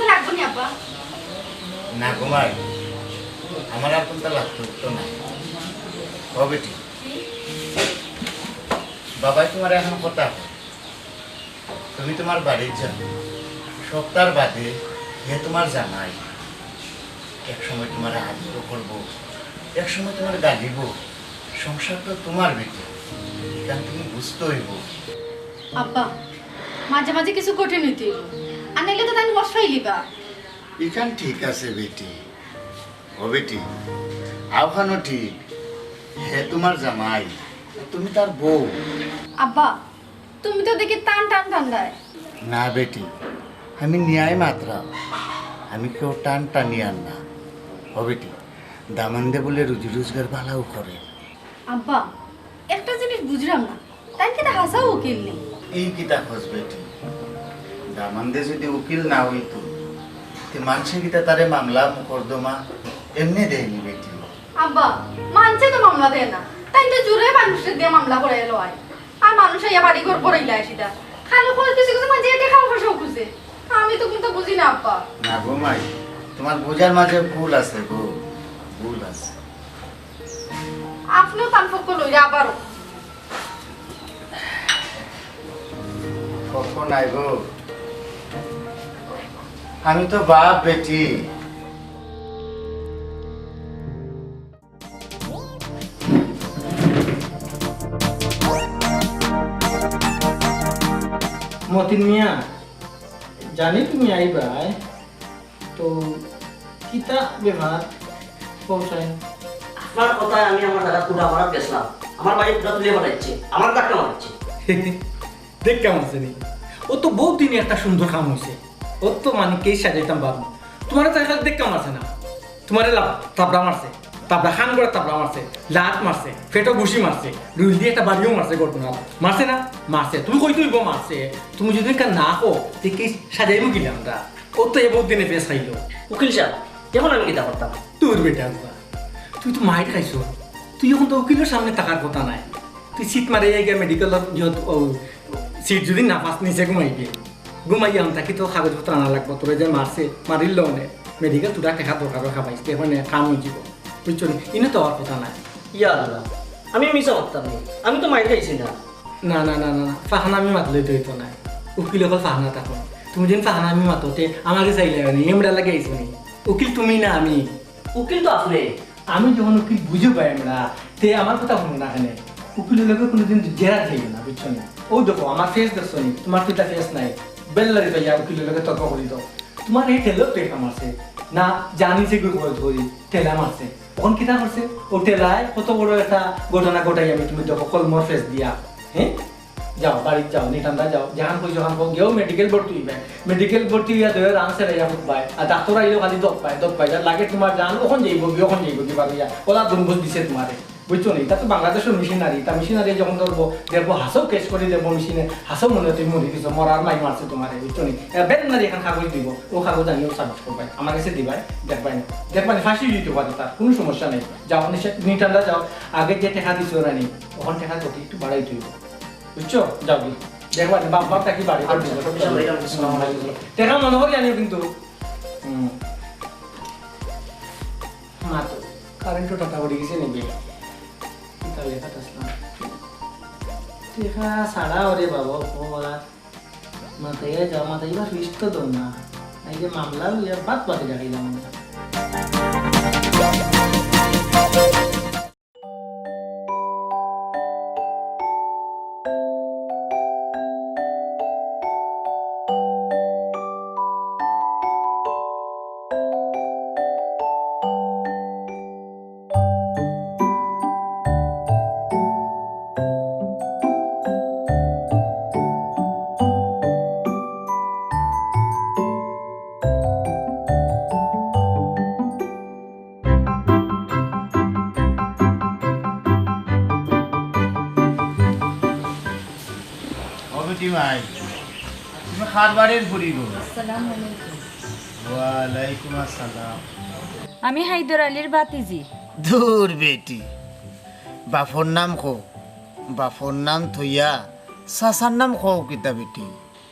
তো রাখবো নি আব্বা। না ঘুমাই, আমার এখন তো লাগতো তো না। ও বেটি, বাবাই তোমার এখন কথা কয়, তুমি তোমার বাড়ির যাও, সপ্তাহ বাদে হে তোমার জানাই, এক সময় তোমার আদর করবো, এক সময় তোমার গালিব। সংসার তো তোমার বেটি, এখান তুমি বুঝতে হইব। আব্বা মাঝে মাঝে কিছু কঠিন হইতে আর নাইলে তো তাই বসাই লিবা। এখান ঠিক আছে বেটি। ও বেটি, আওখানো ঠিক, হে তোমার জামাই, তুমি তার বউ। আব্বা তুমি তো দেখি টান টান ঠান্ডায়। না বেটি, আমি ন্যায় মাত্রা, আমি কেউ টান টানিয়ার না। ও বেটি, দামান্দে বলে রুজি রোজগার ভালোও করে। আব্বা একটা জিনিস বুঝলাম না, তাই কি হাসাও উকিল নেই? এই কিতা খোঁজ বেটি, দামান্দে যদি উকিল না হইতো তে মানুষে কিতা তারে মামলা মোকদ্দমা এমনি দেয়নি বেটি। আব্বা মানছে তো মামলা দেয় না, তাই তো জুড়ে মানুষের দিয়ে মামলা করে এলো হয়। আর মানুষ ইয়া বাড়ি ঘর করে ইলা আসিটা খালি করে কিছু কিছু মাঝে এটা খাওয়া খাওয়া খুঁজে। আমি তো কিন্তু বুঝি না আব্বা। না গো মাই, তোমার বোঝার মাঝে ভুল আছে গো, ভুল আছে। আপনিও পানপক্ষ লইরা আবারও কখন নাই গো, আমি তো বাপ বেটি। মতিন মিয়া, জানি তুমি আইবাই তো কিতা ব্যবহার পৌঁছায়। আপনার কথায় আমি আমার দাদা পুরা মারা গেছিলাম, আমার বাড়ি পুরা তুলে পাঠাচ্ছে, আমার কাটটা মারাচ্ছে। দেখ কেমন আছে নি, ও তো বহুত দিনে একটা সুন্দর কাম হয়েছে। ও তো মানে কে সাজাইতাম পারবো, তোমার তো দেখ কেমন আছে না, তোমার তাবড়া মারছে, তাবড়া খান করে তাবড়া মারছে, লাত মারছে, ফেটো ঘুষি মারছে, রুল দিয়ে একটা বাড়িও মারছে ঘটনা মারছে না মারছে। তুমি কই তুইব মারছে, তুমি যদি না কো কে সাজাইবো কিনা আমরা। ও তো এ বহুত দিনে পেয়ে খাইলো। উকিল সাহেব, এখন আমি কিতা করতাম? তোর বেটা তুই তো মাইট খাইছো, তুই এখন তো উকিলের সামনে টাকার কথা নাই। তুই সিট মারে গিয়ে মেডিকেলের সিট যদি না পাস নিচে ঘুমাইয়া তাকে তো কাগজপত্র আনা লাগবো। তোরা যে মারছে মারিল মেডিকেল তোরা টেকা দরকার খাবাইছে, এখন কাম হয়ে যাব, বুঝছো নি? ইনে তো হওয়ার কথা নাই। ইয়া দাদা, আমি মিশা মারতাম না, আমি তো মাইর খাইছি না। না না না না না, ফাহানা আমি মাতলে তো হইতো না, উকিল অকল ফাহানা থাকো। তুমি যেন ফাহানা আমি মাতোতে আমাকে চাইলে নি এমরা লাগে আইসো নি। উকিল তুমি না আমি। উকিল তো আপনি। আমি যখন উকিল বুঝে পাই আমরা তে আমার কথা শুনো না এখানে। উকিলের লোকের কোনোদিন জেরা থাকবে না, বুঝছো না? ও দেখো আমার ফেস দেখছো নি, তোমার তো ফেস নাই, বেল্লারি তো ইয়া উকিলের লোকের তর্ক করি তো তোমার এই টেলর টেকা মারছে না, জানিছে কি ধরি টেলা মারছে। তখন কিতা করছে ও টেলায় কত বড় একটা ঘটনা ঘটাই আমি, তুমি দেখো কলমর ফেস দিয়া। হ্যাঁ, যাও বাড়িতে যাও, নিটান্দা যাও, যেখান কই যখন গেও মেডিকেল ভর্তি হইবে, মেডিকেল ভর্তি হইয়া দেহ রাংসে রাইয়া ফুটবাই, আর ডাক্তার আইলেও খালি দপ পায় যার লাগে তোমার জান ওখান যাইব কিবা দিয়া ওলা দুর্বল দিছে তোমারে, বুঝছো নি? এটা তো বাংলাদেশের মেশিনারি, তা মেশিনারি যখন ধরবো দেখবো হাসও কেস করে দেবো মেশিনে, হাসও মনে তুমি মরি দিছো, মরার মাই মারছে তোমারে, বুঝছো নি? বেতনারি এখন কাগজ দিব, ও কাগজ আনিও সাবমিট করবাই, আমার কাছে দিবাই, দেখবাই ফাঁসি দিতে পারে, তার কোনো সমস্যা নেই। যাও নিটান্দা যাও, আগে যে টেকা দিছো রানি ওখান টেকা কত একটু বাড়াই তুইব, বুঝছো? যাও কি দেখবা বাপ বাপটা কি বাড়ি দেখা মনে করি আনিও কিন্তু মা তো কারেন্টও টাকা পড়ে গেছে নেবে দেখা সারা ওরে বাবা মাথায় যাও, মাথায় এবার রিস্ক তো দো না, এই যে মামলা বাদ বাদে দেখাইলাম আমরা। অবিটি মাই, তুমি খার বাড়ির ফুরিব। আসসালামু আলাইকুম। ওয়ালাইকুম আসসালাম। আমি হায়দর আলীর বাতিজি। দূর বেটি, বাফর নাম খো, বাফর নাম থইয়া সাসার নাম খো কিতা বেটি।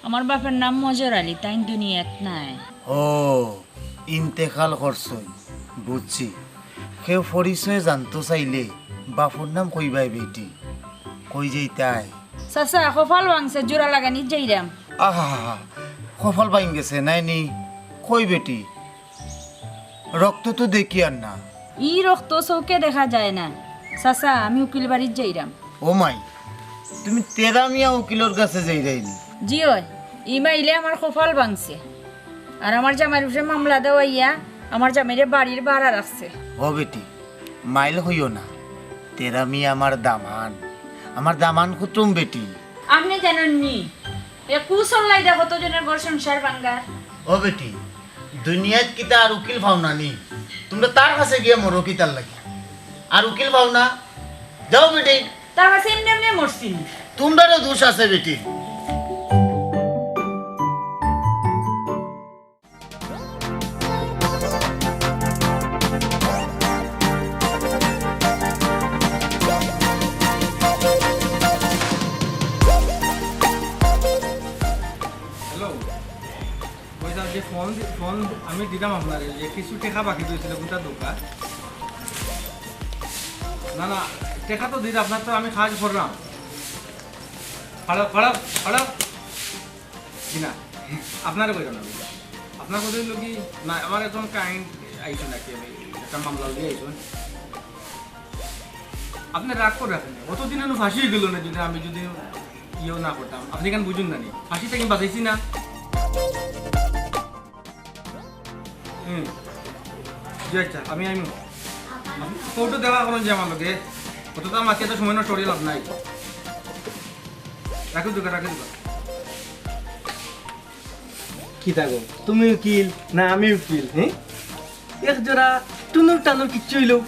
আমার বাপের নাম মজর আলী, তাই দুনিয়াত নাই। ও ইন্তেকাল করছই বুঝছি কেউ পরিচয় জানতো চাইলে বাপুর নাম কইবাই বেটি কই যেই তাই চাচা কপাল ভাঙছে জোড়া লাগানি যাইরাম। আহা কপাল বাইন গেছে নাই নি কই বেটি রক্ত তো দেখি আর না ই রক্ত চৌকে দেখা যায় না। চাচা আমি উকিল বাড়ির যাইরাম। ও মাই তুমি তেরা মিয়া উকিলর কাছে যাই রাইনি জি হয় ই মাইলে আমার কপাল ভাঙছে আর আমার জামাইয়ের উপরে মামলা দেওয়াইয়া আমার জামাইরে বাড়ির ভাড়া রাখছে। ও বেটি মাইল হইও না তেরা মিয়া আমার দামান কুতুম বেটি আপনি জানেন নি এ কুসল্লাই দা কতজনের ঘর সংসার ভাঙ্গার। ও বেটি দুনিয়াত কিতা আর উকিল পাও না নি তোমরা তার কাছে গিয়ে মরো কিতার লাগে আর উকিল পাও না যাও বেটি তার কাছে এমনি এমনি মরছি। তোমরারও দোষ আছে বেটি হ্যালো কইতাম যে ফোন আমি দিতাম আপনার যে কিছু টেকা বাকি দিয়েছিল কোনটা দোকান না না টেকা তো দিতে আপনার তো আমি কাজ করলাম খারাপ কি না আপনার কই না আপনার কথা হইল কি না আমার এখন কাইন্ড আইসুন নাকি আমি একটা মামলা দিয়ে আইসুন আপনি রাগ করে রাখেন অতদিন আমি ফাঁসি গেল না যদি আমি যদি ইয়েও না করতাম আপনি কেন বুঝুন না নি ফাঁসি থেকে বাঁচাইছি না জি আচ্ছা আমি আইমু ফটো দেওয়া কোনো যে আমার লোকে ফটো তো আমার তো সময় নষ্ট করে লাভ নাই রাখি দোকান কি থাকো তুমি উকিল না আমি উকিল হ্যাঁ এক জোড়া টুনুর টানুর কিচ্ছু হইলেও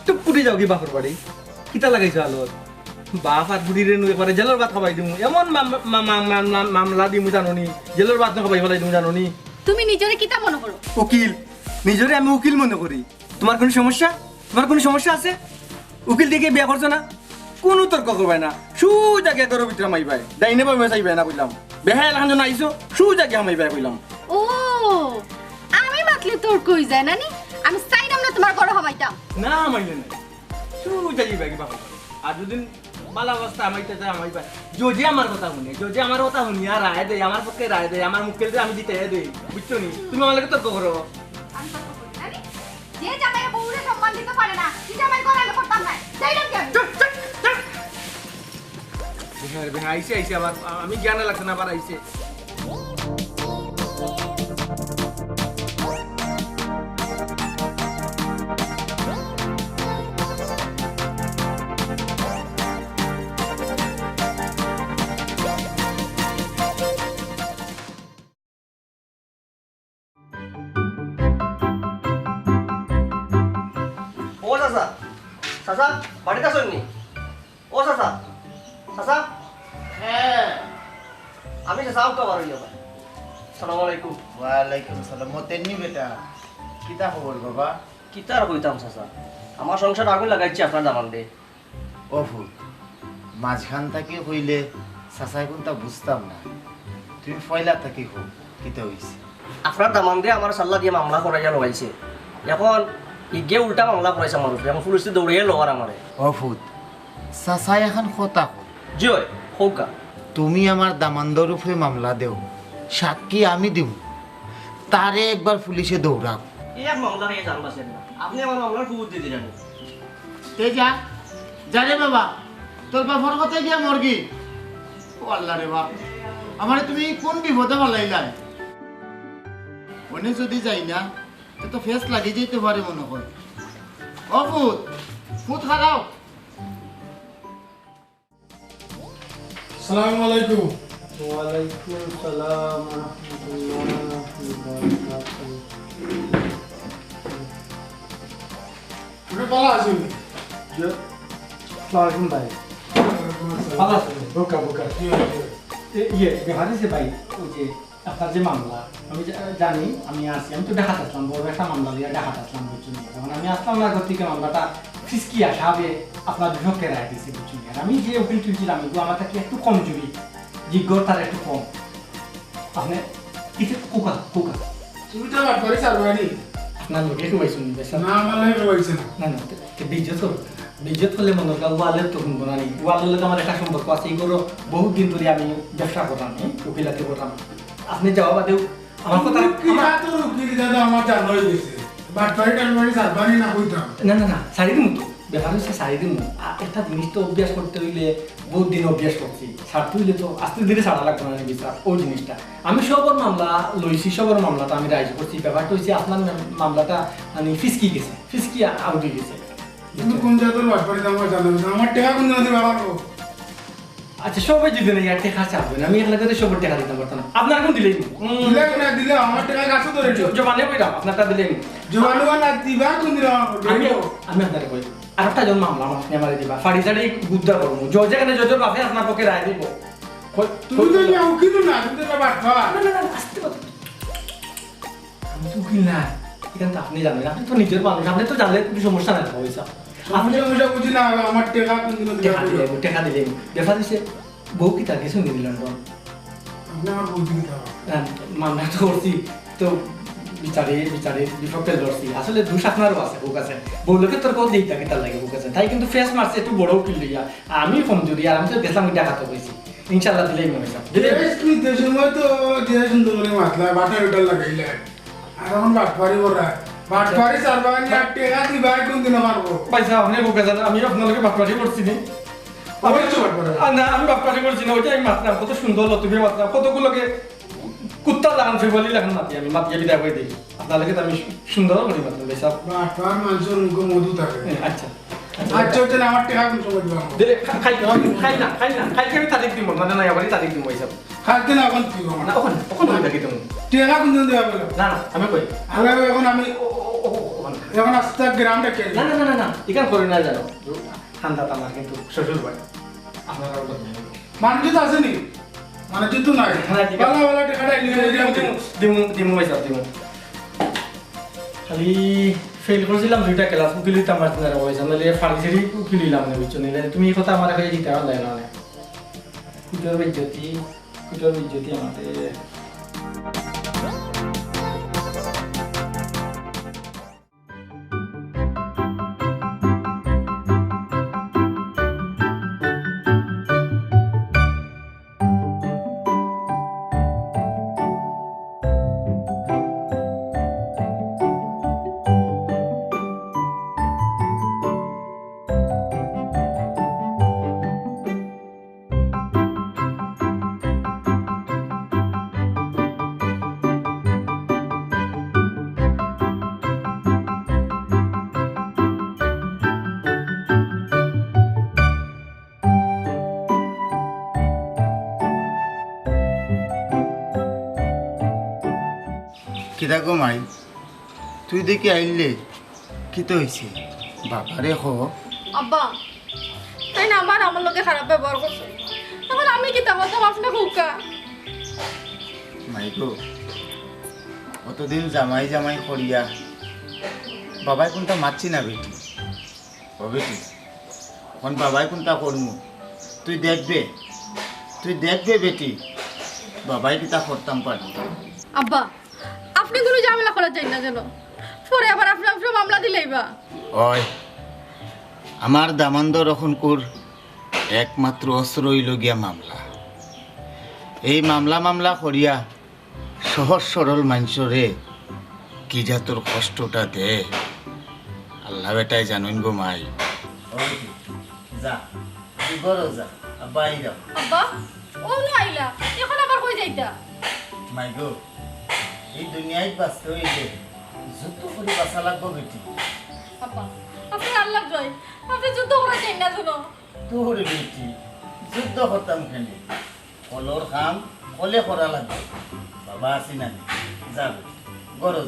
টুপ পুটে যাও কি বাপর বাড়ি কিতা লাগাইছো আলোর বাপ আর বুড়ি রে নুয়ে পরে জেলের ভাত খাবাই দিমু এমন মামলা দিমু জানোনি জেলের ভাত না খাবাই ফেলাই দিমু জানোনি তুমি নিজরে কিতা মনে করো? উকিল নিজরে আমি উকিল মনে করি তোমার কোনো সমস্যা আছে উকিল দিকে বিয়া করছো না কোনো তর্ক করবাই না সুজাকে ঘরের ভিতরে মাইবাই ডাইনে পাবে চাইবাই না বললাম বেহা এলাকান জন আইসো সুজাকে মাইবাই বললাম ও আমি মাতলে তোর কই যায় নানি আমি চাইলাম না তোমার ঘর হবাইতাম না মাইলে না সুজাকি বাকি বাবা আর দুদিন বালা অবস্থা আমাইতে যায় আমাইবাই যদি আমার কথা শুনি আর রায় দেয় আমার পক্ষে রায় দেয় আমার মুখে আমি দিতে দেই বুঝছো নি তুমি আমার লাগে তর্ক করো আমি তো কই নানি যে জামাই বউরে সম্মান দিতে পারে না কি জামাই ঘরে আলো করতাম না চাইলাম কি বেহা আইসে আবার আমি জ্ঞানে লাগছে না আবার আইসে ও চাচা চাচা বাড়িতে আসেন নি ও চাচা চাচা হ্যাঁ আমি চাচা আউকা বারো ইয়ে সালাম আলাইকুম ওয়ালাইকুম আসসালাম মতেননি বেটা কিতা খবর বাবা কিতা আর কইতাম চাচা আমার সংসার আগুন লাগাইছি আপনার দামান দে অভূত মাঝখান থাকি হইলে চাচাই কোনটা বুঝতাম না তুমি ফয়লা থাকি হোক কিতা হইছে আপনার দামান দিয়ে আমার সাল্লা দিয়ে মামলা করাইয়া লগাইছে এখন ইগে উল্টা মামলা করাইছে আমার উপরে এখন পুলিশে দৌড়িয়ে লোয়ার আমারে অভূত চাচাই এখন কথা কর জি হয় হৌকা তুমি আমার দামান্দর উপরে মামলা দেও সাক্ষী আমি দিব তারে একবার পুলিশে দৌড়াও এই এক মামলা নিয়ে জানবাছেন না আপনি আমার মামলার কুবুর দিয়ে দিলেন তে যা রে বাবা তোর বাবার কথাই গিয়া মরগি ও আল্লাহ রে বাপ আমারে তুমি কোন বিপদে বলাইলাই ওনে যদি যাই না তো ফেস লাগি যেতে পারে মনে হয় ও ফুট খারাও আসসালামু আলাইকুম ওয়ালাইকুম সালাম তুমি ভালো আছেন ওয়ালাইকুম ভাই ভালো আছেন বোকা বোকা কি হয়েছে ব্যাপারে যে ভাই ওই যে আপনার যে মামলা আমি জানি আমি আসি আমি তো দেখাতে আসলাম বড় একটা মামলা দিয়ে দেখাতে আসলাম বুঝছেন যখন আমি আসলাম না ঘর থেকে মামলাটা ফিসকি আসাবে আপনার বিপক্ষে রায় দিয়েছি বুঝছেন আমি যে উকিল তুলছিলাম এগুলো আমার কাছে একটু কমজোরি যোগ্য তার একটু কম আপনি কিছু কোকা তুমি তো বাটপারি সারবানি আপনার লোকে খুবাইছো নি বেশা না আমার লাগে রয়েছে না না না বিজ্জত করলে মনে কর ওয়ালের তো শুনবো না ওয়ালের লোক আমার একটা সম্পর্ক আছে এগুলো বহুত দিন ধরে আমি ব্যবসা করতাম উকিলাতে করতাম আপনি যাওয়া বাদেও আমার কথা কি হাত রুকি দাদা আমার জানা হয়ে গেছে বাটপারি টাটপারি সারবানি না কইতাম না না না শাড়ি দিন তো ব্যাপার হচ্ছে শাড়ি দিন একটা জিনিস তো অভ্যাস করতে হইলে বহুত দিন অভ্যাস করছি ছাড়তে হইলে তো আস্তে ধীরে ছাড়া লাগতো না বিচার ওই জিনিসটা আমি সবর মামলা লইছি সবর মামলাটা আমি রাইজ করছি ব্যাপারটা হচ্ছে আপনার মামলাটা মানে ফিসকি গেছে ফিসকি আউট হয়ে গেছে তুমি কোন জায়গায় বাটপারি আমার জানা হয়েছে আমার টাকা কোন জায়গায় বাড়াবো আচ্ছা সবাই যদি না ইয়ার টাকা চাপবে না আমি এখানে করে সবার টাকা দিতে পারতাম না আপনার এখন দিলেই দিলে না দিলে আমার টাকা কাছে ধরে জমানে কইরাম আপনারটা দিলেই জোয়ানো না দিবা কোন দিন আমি আমি আপনাকে কই আর একটা জন মামলা আপনি আমারে দিবা ফাড়ি সাড়ি গুদ্দা করবো যেখানে জজর বাপে আপনার পক্ষে রায় দিব তুমি তো না উকিল না তুমি তো বাটপা না না না আসতে কথা আমি তো উকিল না এখানে তো আপনি জানেন আপনি তো নিজের মানুষ আপনি তো জানলে কিছু সমস্যা নাই পয়সা আপনি বুঝা বুঝি না আমার টাকা কোন দিন টাকা দিলেন ব্যাপার হচ্ছে বউ কি তাকে শুনে দিলেন আপনি আমার বুঝি দিতে মামলা তো করছি তো বিচারে বিপক্ষে লড়ছি আসলে দোষ আপনারও আছে বুক আছে বউ লোকের তোর কেউ দিই থাকে তার লাগে বুক আছে তাই কিন্তু ফেস মারছে একটু বড় উকিল লইয়া আমি কমজোরি আর আমি তো গেছিলাম টাকা তো কইছি ইনশাল্লাহ দিলেই মনে হয় দেশ কি দেশের মধ্যে তো যে সুন্দর করে মাতলা বাটা ওটা লাগাইলে আর আমার বাটপারি বড়া বাটপারি সারবানি আর টাকা দিবা কোন দিন মারবো পয়সা আপনি বুক আছে আমি আপনাকে বাপরাজি করছি নি আমি তো বাটপারি না আমি বাপরাজি করছি না ওইটা আমি মাতলাম কত সুন্দর তুমি মাতলাম কতগুলোকে কুত্তা লাগান ফেবলি লাগান মাতি আমি মাতিয়ে বিদায় করে দিই আপনাদেরকে তো আমি সুন্দর করে মাতলাম বেশ বাটপার মানুষের মুখে মধু থাকে আচ্ছা আচ্ছা ওটা আমার টাকা কোন সময় দিবা দিলে খাই আমি তারিখ দিব না না আবার তারিখ দিব হিসাব খাইতে না এখন কি আমার না ওখানে হয়ে থাকি তুমি টাকা কোন দিন দিবা বলো না না আমি কই আমি এখন আস্তে গ্রামটা কে না না না না এখানে করে না জানো ঠান্ডা আমার কিন্তু শ্বশুর বাড়ি আপনারা মানুষ তো আসেনি মানুষ তো নাই ভালো ভালো টাকাটা দিমু পয়সা দিমু খালি ফেল করছিলাম দুইটা ক্লাস উকিল দিতাম পারছি না পয়সা নাহলে ফার্নিচারি উকিল দিলাম না বুঝছো নিলে তুমি এই কথা আমার হয়ে দিতে পারলে না কুটোর বিজ্যোতি আমাদের কিতা গো মাই তুই দেখি আইলে কি তো হয়েছে বাবারে হ আব্বা তাই না আমার লোকে খারাপ ব্যবহার করছে এখন আমি কি তা হতাম আপনাকে হুকা মাই গো অতদিন জামাই জামাই করিয়া বাবাই কোনটা মারছি না বেটি ও বেটি এখন বাবাই কোনটা করমু তুই দেখবে বেটি বাবাই কিতা করতাম পারি আব্বা আপনি কোনো ঝামেলা করা চাই না যেন পরে আবার আপনি আপনার মামলা দিলেই বা ওই আমার দামান্দর রখনকুর একমাত্র অস্ত্র হইল গিয়া মামলা এই মামলা করিয়া সহজ সরল মানুষরে কি যা তোর কষ্টটা দে আল্লাহ বেটাই জানুন গো মাই যা যা আব্বা আইরা আব্বা ও নো আইলা এখন আবার কই যাইতা মাই গো এই দুনিয়ায় বাঁচতে হইলে যুদ্ধ করে বাঁচা লাগবো বেটি আব্বা আপনি আল্লাহ জয় আপনি যুদ্ধ করা চাই না যেন তোর বেটি যুদ্ধ করতাম কেন কলর কাম কলে করা লাগবে বাবা আসি না যাবে গরো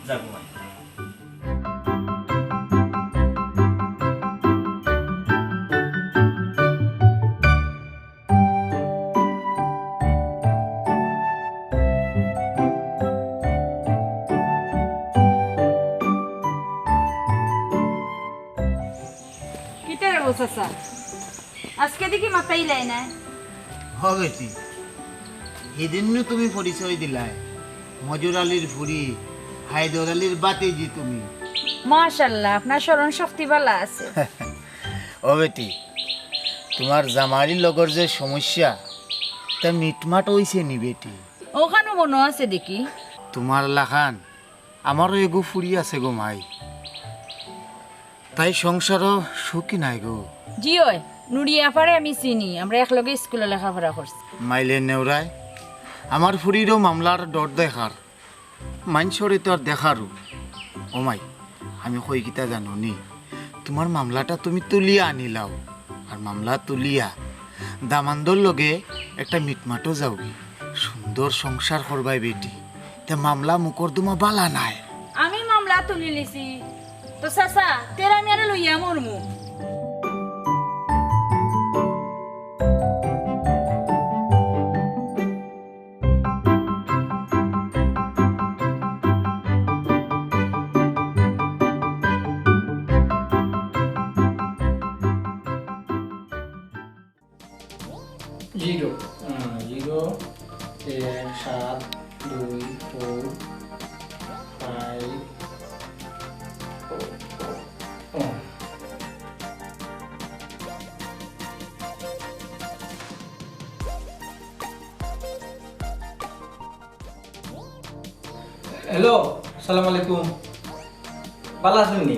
যাবো মাই কিটা রে বসাসা আজকে দেখি মাথাই লাই না হ বেটি সেদিন তুমি পরিচয় দিলাই মজুর আলীর ফুরি হায়দর আলীর বাতিজি তুমি। মাশাল্লাহ, আপনার স্মরণ শক্তি ভালো আছে। ও বেটি, তোমার জামাইর লগর যে সমস্যা তা মিটমাট হইছে নি বেটি? ওখানে মনে আছে দেখি। তোমার লাখান আমারও এগো ফুরি আছে গো মাই, তাই সংসারও সুখী নাই গো। জি হয়, নুরিয়া পারে আমি চিনি, আমরা একলগে স্কুলে লেখাপড়া করছি। মাইলে নেওরায় আমার ফুরিরও মামলার ডর দেখার মাইনসরে তো আর দেখারও। ও মাই, আমি কইকিতা জানো নি, তোমার মামলাটা তুমি তুলিয়া আনিলাও, আর মামলা তুলিয়া দামান্দর লগে একটা মিটমাটও যাওগি, সুন্দর সংসার করবাই বেটি। তে মামলা মুকরদমা বালা নাই। আমি মামলা তুলি লিছি তো চাচা তেরা আমি আর লইয়া মরমু। জিরো 1 7 2 4 5 হ্যালো, সালাম আলাইকুম। ভালো আছেন নি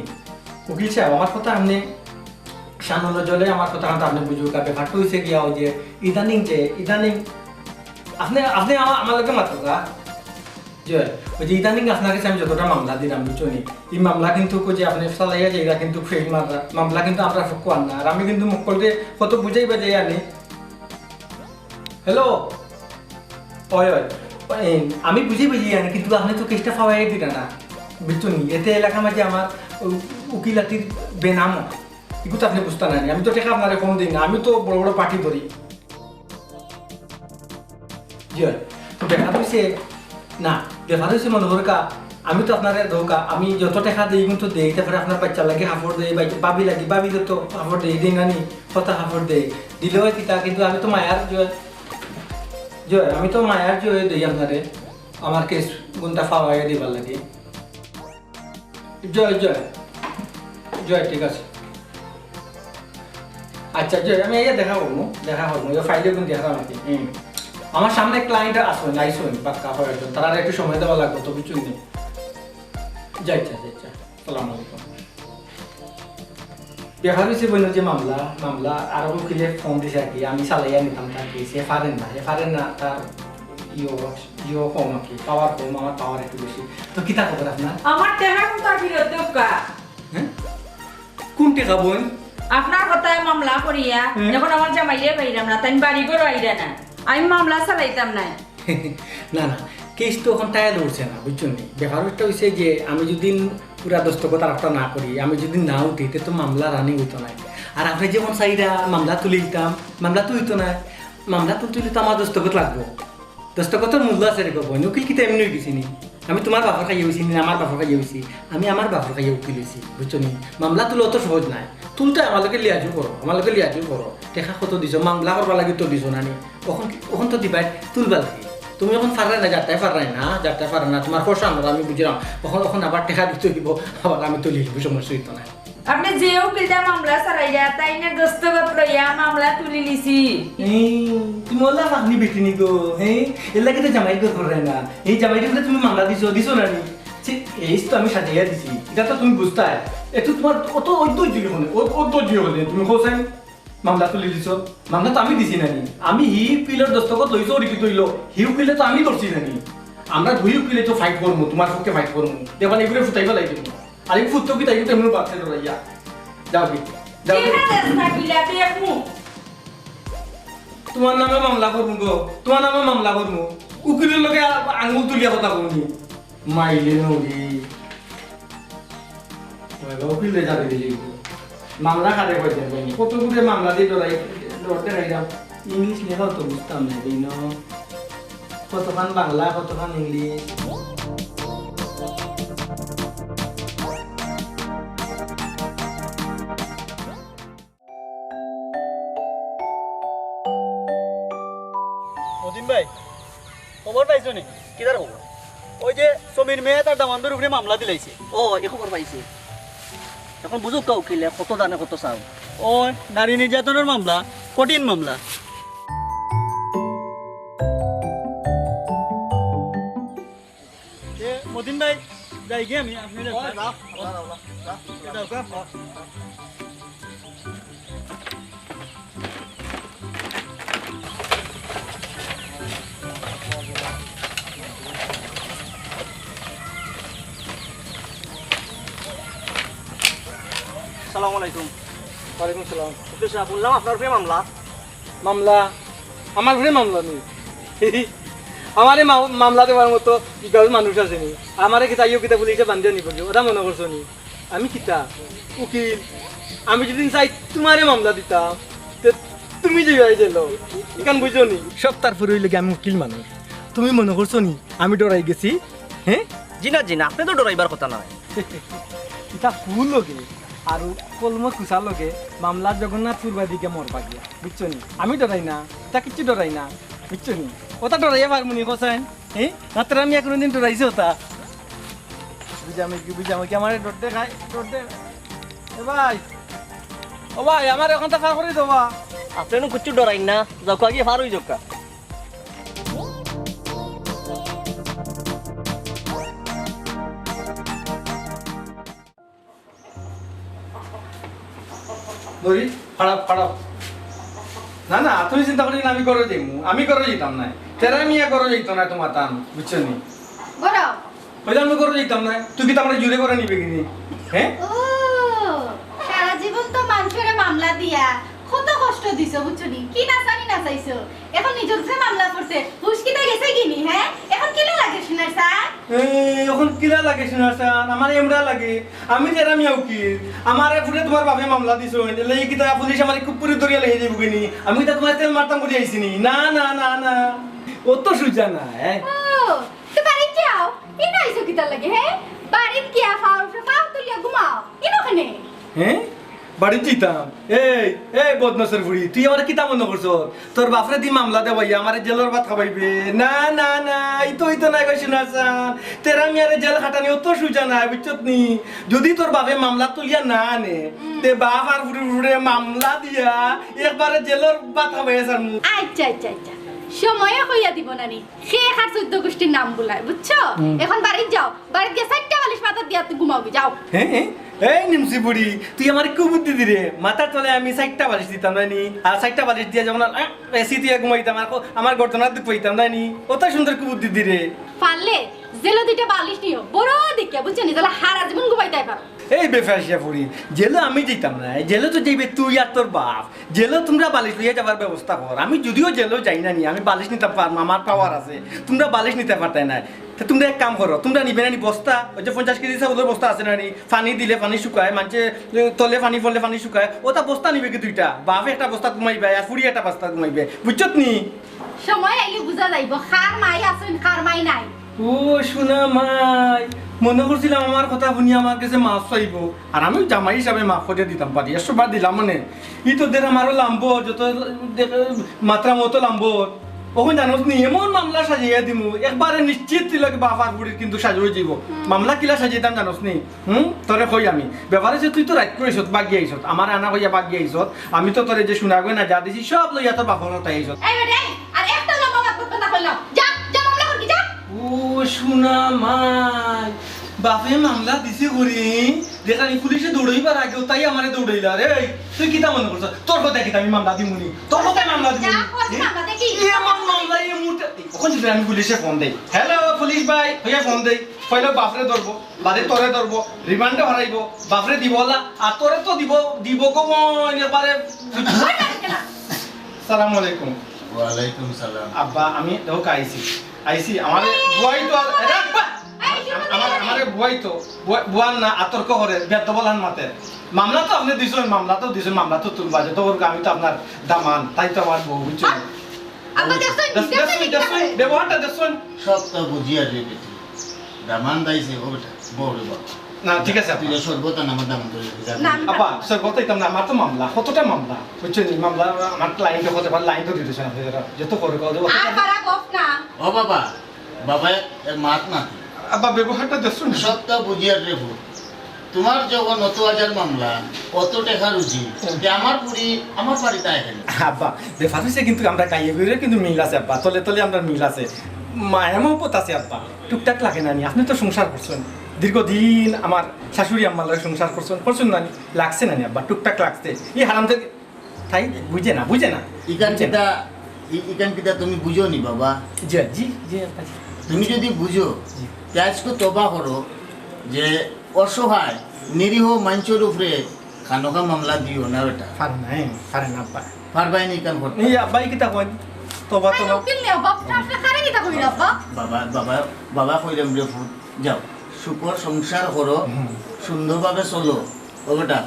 উকিল সাহেব? আমার কথা আপনি সামান্য জলে আমার কথা আপনি বুঝুক। ব্যাপারটা হয়েছে গিয়া ওই যে ইদানিং আপনি আপনি আমার লোকে মাত্র যে ওই যে ইদানিং আপনার কাছে আমি যতটা মামলা দিলাম বুঝছি, এই মামলা কিন্তু যে আপনি চালাইয়া যে এটা কিন্তু ফেক মামলা কিন্তু আমরা কোয়ার না। আর আমি কিন্তু মুখ করলে কত বুঝাইবা যাই আনি। হ্যালো, ওই আমি বুঝে আনি, কিন্তু আপনি তো কেসটা ফাওয়াই দিলা না বুঝছো নি। এতে এলাকা মাঝে আমার উকিলাতির বেনাম এগুলো তো আপনি বুঝতে না। আমি তো টাকা আপনার কম দিই না, আমি তো বড় বড় পার্টি ধরি। জি তো ব্যাপার হয়েছে না, ব্যাপার হয়েছে মনে হরকা আমি তো আপনার ধোকা, আমি যত টাকা দিই কিন্তু দেই, তারপরে আপনার বাচ্চা লাগে হাফড় দেয়, বাবি লাগে বাবি তো হাফড় দেয়, দিই নানি কথা হাফড় দেয় দিলেও তিতা, কিন্তু আমি তো মায়ার জয় আমি তো মায়ার জয় দিই আপনারে আমার কেস গুণটা ফাওয়াইয়া দিবার লাগে। জয় জয় জয় ঠিক আছে। আচ্ছা জয়, আমি এই দেখা করবো ফাইলে কিন্তু দেখা নাকি। আমার সামনে ক্লায়েন্ট আসবেন আইসবেন পাক্কা হওয়ার জন্য, তারা একটু সময় দেওয়া লাগবে তো কিছু নেই। যাইছা সালাম আলাইকুম। দেখা হয়েছে বলল যে মামলা আরো উকিলে ফোন দিছে আর কি, আমি চালাইয়া নিতাম তার কি সে পারেন না তার ইয়ে কম আর কি, পাওয়ার কম, আমার পাওয়ার একটু বেশি। তো কিতা খবর আপনার? আমার টাকা কোথা ফিরত দেবকা? হ্যাঁ কোন টাকা বোন? আপনার কথায় মামলা করিয়া যখন আমার জামাইলে পাইলাম না, তাই বাড়ি করে আইরা না, আমি মামলা চালাইতাম না। না কেস তো এখন টায়ার উঠছে না বুঝছো নি। ব্যাপারটা হয়েছে যে আমি যদি পুরা দস্তখত আরেকটা না করি, আমি যদি না উঠি তো মামলা রানিং হইতো না। আর আপনি যেমন চাইরা মামলা তুলে দিতাম, মামলা তো হইতো না। মামলা তুলতে তো আমার দস্তখত লাগবো, দস্তখতের মূল্য আছে রে গো। উকিল কি এমনি হয়ে গেছি নি? আমি তোমার বাপর খাইয়ে হয়েছি না আমার বাপর খাইয়ে হয়েছি? আমি আমার বাপর খাইয়ে উকিল হয়েছি বুঝছো নি। মামলা তুলে অত সহজ নাই, তুলতে আমাদেরকে লিয়াজু করো টেকা কত দিছো, মামলা করবা লাগে তো দিছো না নি। ওখান তো দিবাই তুলবা লাগে। তুমি এখন ফারাই না, যারটাই ফারাই না, তোমার খরচা আমরা আমি বুঝলাম। ওখান আবার টেকা দিতে দিব, আবার আমি তুলি দিব, সমস্যা হইতো না। আপনি যে উকিলটা মামলা চালাইয়া তাই না দস্তখত লইয়া মামলা তুলি লিছি। তুমি ওলা আপনি বেটি নি গো। এর লাগে তো জামাই করে না, এই জামাইটা বলে তুমি মামলা দিছো না নি। এই তো আমি সাজিয়ে দিছি, এটা তো তুমি বুঝতে এত তোমার অত ঐতিহ্য হলে তুমি কোথায় মামলা তুলি দিছ? মামলা তো আমি দিছি নানি, আমি হি উকিলের দস্তখত লইছো রিকি তৈল, হি উকিলে তো আমি ধরছি নানি। আমরা দুই উকিলে তো ফাইট করবো, তোমার পক্ষে ফাইট করবো, দেখবেন এগুলো ফুটাইবা লাগবে। আর এই ফুটতো কি তাই তেমন বাচ্চা লড়াইয়া যাও কি তোমার নামে মামলা করবো গো, তোমার নামে মামলা করবো। উকিলের লোকে আঙুল তুলিয়া কথা বলবি মাইলে নদী উকিলে যাবে দিলি মামলা খারে কইতে কত গুলো মামলা দিয়ে লড়তে রাইলাম। ইংলিশ লেখাও তো বুঝতাম না, কতখান বাংলা কতখান ইংলিশ। মতিন ভাই খবর পাইছো নি? কিদার খবর? ওই যে সমীর মেয়ে তার দামানদের উপরে মামলা দিলাইছে। ও এ খবর পাইছে এখন বুঝুক কা উকিলে কত জানে কত চাও ও নারী নির্যাতনের মামলা, কঠিন মামলা। মতিন ভাই যাই গিয়ে আমি আপনি আসসালামু আলাইকুম। ওয়ালাইকুম সালাম। উকিল সাহেব বললাম আপনার উপরে মামলা। মামলা আমার ঘরে মামলা নেই। আমারে মামলা দেওয়ার মতো বিকাশ মানুষ আছে নি? আমারে কিতা ইয়ে কিতা পুলিশে বান্ধিয়ে নিব ওটা মনে করছো নি? আমি কিতা উকিল, আমি যদি চাই তোমারে মামলা দিতাম তে তুমি যে দিল এখান বুঝছো নি? সব তারপরে হইলে আমি উকিল মানুষ, তুমি মনে করছো নি আমি ডরাই গেছি? হ্যাঁ জি না আপনি তো ডরাইবার কথা নয়। এটা ফুল লোকে আর কলম কুসা লোকে মামলা জগন্নাথপুর বাদিকে মর পাগিয়া বুঝছো নি? আমি ডরাই না, তা কিচ্ছু ডরাই না বুঝছো নি? ওটা ডরাইয়া পারমুনি কোসাইন? হ্যাঁ রাত্রে আমি কোনোদিন ডরাইছি ওটা বুঝামো কি আমার ডরতে খাই ডরতে। এ ভাই ও ভাই আমার এখন তো ফার করে দেবা। আপনি কিচ্ছু ডরাই না, যাও আগে ফার হয়ে যাকা। ধরি খারাপ খারাপ না না তুমি চিন্তা করি না, আমি করে যাইমু, আমি করে যেতাম না, তেরা মিয়া করে যেত না তোমার টান বুঝছো নি? বড় হয়তো আমি করে যেতাম না, তুই কি তোমার জুড়ে করে নিবে কিনি? হ্যাঁ ও সারা জীবন তো মানুষের মামলা দিয়া কত কষ্ট দিছো বুঝছো নি? কি না জানি না চাইছো, এখন নিজের উপরে মামলা করছে, হুশকিটা গেছে কিনি? হ্যাঁ এখন কিলো লাগে শোনার স্যার? এখন কিলা লাগে শোনার সান? আমার এমরা লাগে, আমি তেরা মিয়া উকিল, আমার ফুটে তোমার বাপে মামলা দিছো লেগে কি তা পুলিশ আমার খুব পুরি ধরিয়া লেগে যাবো কিনি? আমি তো তোমার তেল মারতাম করে আইসি নি? না না না না ও তো সুজা না। হ্যাঁ ও তুই বাড়িতে যাও, ইনো আইছো কিতার লাগে? হ্যাঁ বাড়িতে গিয়া ফাও ফাও তুলিয়া ঘুমাও ইনোখানে। হ্যাঁ বাড়ি যেতাম। এই এই বদনসের বুড়ি, তুই আমার কিতা মনে করছো তোর বাপরে দি মামলা দেবাই আমার জেলের ভাত খাবাইবে? না না না এই তো নাই কইছ না সান, তেরা মিয়ারে জেল খাটানি অত সুজা না বুঝছত নি? যদি তোর বাপে মামলা তুলিয়া না আনে তে বাপ আর বুড়ি মামলা দিয়া একবারে জেলের ভাত খাবাই সার। আচ্ছা আচ্ছা আচ্ছা সময় হইয়া দিব নানি, খেয়ে খার 14 গোষ্ঠীর নাম বুলায় বুঝছো? এখন বাড়িতে যাও, বাড়িতে গিয়ে 4টা বালিশ পাতা দিয়া তুই ঘুমাবি যাও। হ্যাঁ এই নিমসি বুড়ি তুই আমার কি বুদ্ধি দিরে? মাথার তলে আমি 4টা বালিশ দিতাম না নি, আর 4টা বালিশ দিয়া যেমন এসি দিয়ে ঘুমাইতাম আর আমার গর্দনার দুঃখ পাইতাম না নি? ওটা সুন্দর কি বুদ্ধি দিরে? পারলে জেলো 2টা বালিশ নিও বড় দিকে বুঝছো নি, তাহলে হারা জীবন ঘুমাইতে পারো। এই বেফাসিয়া ফুড়ি, জেলে আমি যেতাম না, জেলে তো যাইবে তুই আর তোর বাপ। জেলে তোমরা বালিশ লইয়া যাবার ব্যবস্থা কর, আমি যদিও জেলেও যাই না নি, আমি বালিশ নিতে পারবো, আমার পাওয়ার আছে, তোমরা বালিশ নিতে পারতাই না। তোমরা এক কাম করো, তোমরা নিবে না নি বস্তা, ওই যে 50 কেজি চাউলের বস্তা আছে না নি, পানি দিলে পানি শুকায়, মানুষে তলে পানি পড়লে পানি শুকায়, ওটা বস্তা নিবে কি 2টা? বাপে একটা বস্তা ঘুমাইবে আর ফুড়ি একটা বস্তা ঘুমাইবে বুঝছত নি? সময় আইলে বুঝা যাইব খার মাই আছেন খার মাই নাই। ও শোনা মাই, মনে করছিলাম আমার কথা শুনি আমার কাছে মাফ চাইব, আর আমি জামাই হিসাবে মাফ করে দিতাম পারি, 100 বার দিলাম মানে ই তোদের আমারও লাম্ব যত মাত্রা মতো লাম্ব। ওখানে জানোস নি এমন মামলা সাজিয়ে দিমু একবারে নিশ্চিত তিলক বাপার বুড়ির কিন্তু সাজিয়ে যাব। মামলা কিলা সাজিয়ে জানোস নি? তোরে কই আমি ব্যাপারে যে তুই তো রাইট করিস বাগিয়ে আইসত, আমার আনা কইয়া বাগিয়ে আইসত, আমি তো তোরে যে শোনা গই না যা দিছি সব লইয়া তোর বাপর তাই আইসত। এই বেটা আর একটা লম্বা কথা কইলাম, যা যা মামলা করবি যা। ও শোনা মাই, বাপে মামলা দিছে করি দেখানি পুলিশে দৌড়াইবার আগে তাই আমারে দৌড়াইলা রে। তুই কিতা মনে করছ তোর কথা কিতা আমি মামলা দিমুনি? তোর কথা মামলা দিমুনি? যা করবি মামলা দেখি এমন মামলা এই মুহূর্তে ওখান যদি আমি পুলিশে ফোন দেই, হ্যালো পুলিশ ভাই হইয়া ফোন দেই, কইলো বাপরে ধরবো, বাদে তোরে ধরবো, রিমান্ডে হারাইবো, বাপরে দিবলা আর তোরে তো দিব কমন এবারে। আসসালামু আলাইকুম। ওয়ালাইকুম সালাম। আব্বা আমি দেখো আইছি আমার বুয়াই তো রাখবা, আমারে বুয়াই তো বুয়ান না আতর্ক করে বেদ বলান মাতে। মামলা তো আপনি দিছেন, মামলা তো তুলবা যে তো আমি তো আপনার দামান, তাই তো আমার বউ বুঝছো? আব্বা দেখছই ব্যবহারটা দেখছেন সব তো বুঝিয়া রে বেটি, দামান দাইছে ও বেটা বড় বাবা না? ঠিক আছে তুই সর্বত নাম দামান করে যা। না আপা স্যার বলতাম না, আমার তো মামলা কতটা মামলা বুঝছেন? মামলা আমার লাইন তো হতে পারে, লাইন তো দিতেছেন যত করে আর পারা গফ না। ও বাবা বাবা এর মাত না আব্বা ব্যবহারটা দেখছো না সবটা বুঝিয়ার রে ভূত। তোমার যখন অত হাজার মামলা অত টাকা রুজি যে আমার পুরি আমার বাড়িতে এখানে আব্বা ব্যাপার হয়েছে কিন্তু আমরা গাইয়ে গুড়ে কিন্তু মিল আছে আব্বা, তলে তলে আমরা মিল আছে, মায়া মহব্বত আছে আব্বা, টুকটাক লাগে না নি। আপনি তো সংসার করছেন দীর্ঘদিন, আমার শাশুড়ি আম্মার লগে সংসার করছেন না নি, লাগছে না নি আব্বা, টুকটাক লাগছে। এই হারাম থেকে তাই বুঝে না ইকান কিতা তুমি বুঝো নি বাবা। জি জি জি আব্বা, জি। তুমি যদি বুঝো আজকে তবা করো যে অসহায় নিরীহ মানুষের উপরে খানকা মামলা দিও না বেটা। পারে না আব্বা। পারবাই নি কান করতে। এই আব্বাই কিতা কয় তবা আই তবা উকিল নেও বাপ আপনি কারে কিতা কইরা আব্বা বাবা কইলাম রে ফুট যাও সুখর সংসার করো, সুন্দরভাবে চলো ও বেটা।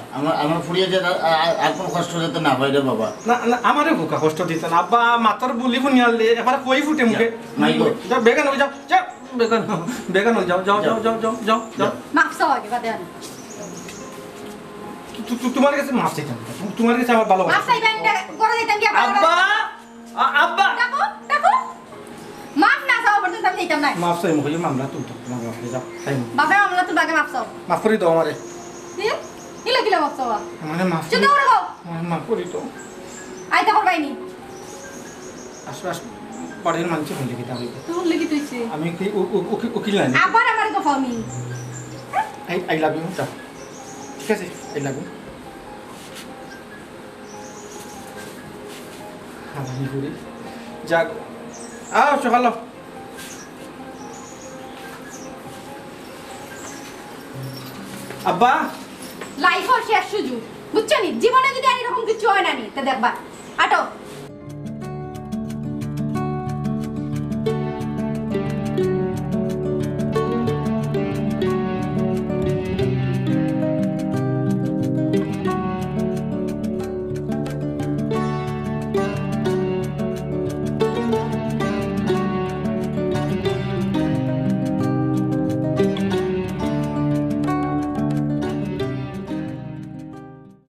আমার ফুরিয়ে যে আর কোনো কষ্ট যাতে না পাই রে বাবা। না না আমারে ভুকা কষ্ট দিতেন আব্বা, মাতর বুলি শুনিয়ালে এবার কই ফুটে মুখে। মাইগো। যাও বেগান হয়ে যাও, যাও বেগান হয়ে যাও, যাও যাও যাও যাও যাও যাও। মাফ চাও আগে বাদে আনি তোমার কাছে মাফ চাইতাম, তোমার কাছে আমার ভালো মাফ চাইবেন না করে দিতাম কি আব্বা আব্বা ডাকো ডাকো মাফ না চাও পর্যন্ত আমি দিতাম না মাফ চাই মুখে মামলা তুলতো তোমার মাফ করে যাও, তাই না? বাবা আমলা তো বাগে মাফ চাও মাফ করে দাও আমারে, কিলা কিলা মাফ চাও আমারে মাফ চুপ করে করে গো আমারে মাফ করে দাও। আইতা করবাইনি আসো আসো পরের মানুষ ফোন দেখি তাহলে তোর লাগি তুইছে আমি কি উকিল নাই, আবার আমার গো ফামি আই লাভ ইউ, যাও ঠিক আছে, আই লাভ ইউ। হারানি করি যাক, আও সকাল আব্বা। লাইফের শেষ সুযোগ বুঝছো নি, জীবনে যদি আর এরকম কিছু হয় না নি তা দেখবা আটো